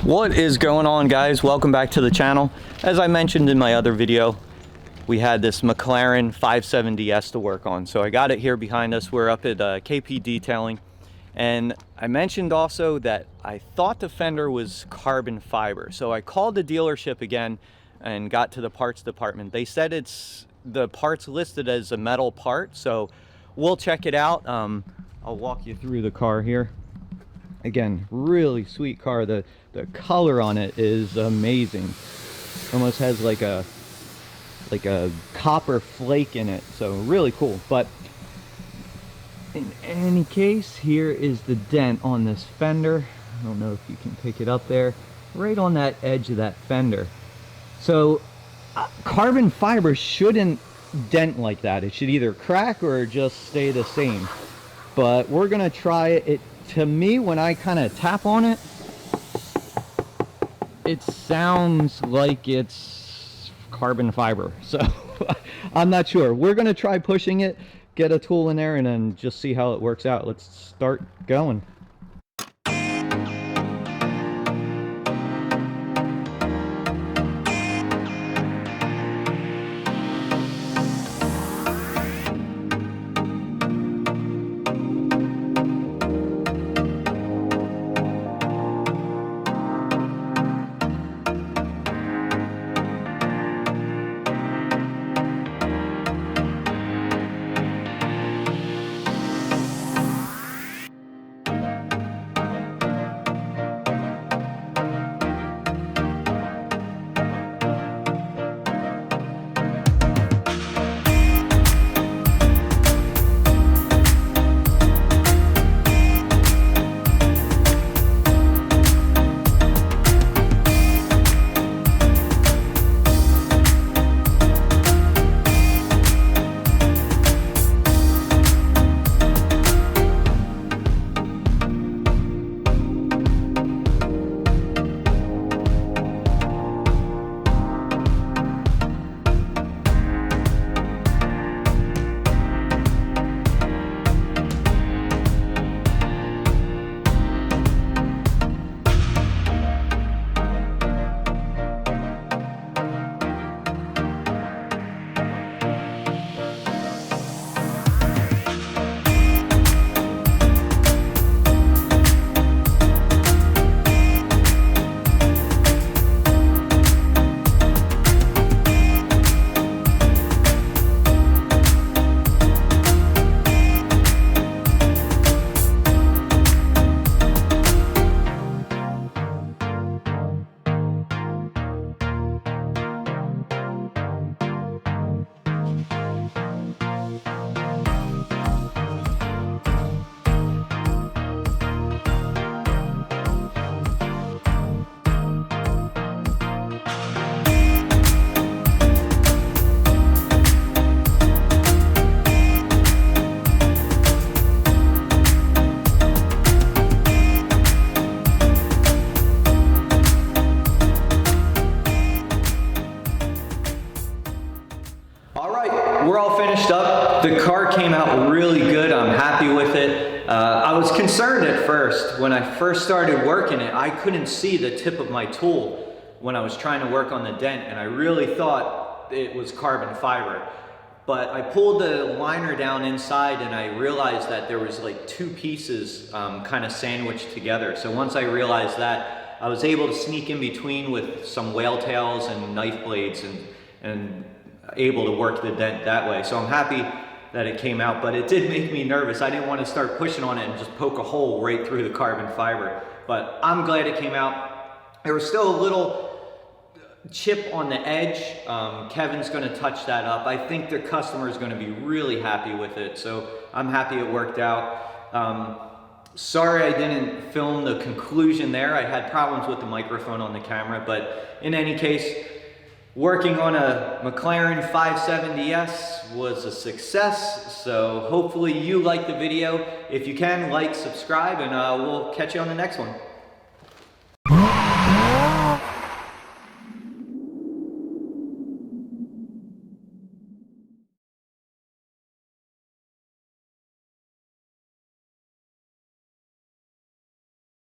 What is going on, guys? Welcome back to the channel. As I mentioned in my other video, we had this McLaren 570S to work on. So I got it here behind us. We're up at KP Detailing. And I mentioned also that I thought the fender was carbon fiber. So I called the dealership again and got to the parts department. They said the part's listed as a metal part. So we'll check it out. I'll walk you through the car here. Again, really sweet car. The color on it is amazing. Almost has like a copper flake in it, so really cool. But in any case, here is the dent on this fender. I don't know if you can pick it up there, right on that edge of that fender. So carbon fiber shouldn't dent like that. It should either crack or just stay the same. But we're gonna try it. To me, when I kind of tap on it, it sounds like it's carbon fiber. So I'm not sure. We're gonna try pushing it, get a tool in there, and then just see how it works out. Let's start going. We're all finished up. The car came out really good. I'm happy with it. I was concerned at first. When I first started working it, I couldn't see the tip of my tool when I was trying to work on the dent, and I really thought it was carbon fiber. But I pulled the liner down inside and I realized that there was like two pieces kind of sandwiched together. So once I realized that, I was able to sneak in between with some whale tails and knife blades and able to work the dent that way. So I'm happy that it came out, but it did make me nervous. I didn't want to start pushing on it and just poke a hole right through the carbon fiber. But I'm glad it came out. There was still a little chip on the edge. Kevin's going to touch that up. I think the customer is going to be really happy with it. So I'm happy it worked out. Sorry I didn't film the conclusion there. I had problems with the microphone on the camera, but in any case, working on a McLaren 570S was a success. So hopefully you liked the video. If you can, like, subscribe, and we'll catch you on the next one.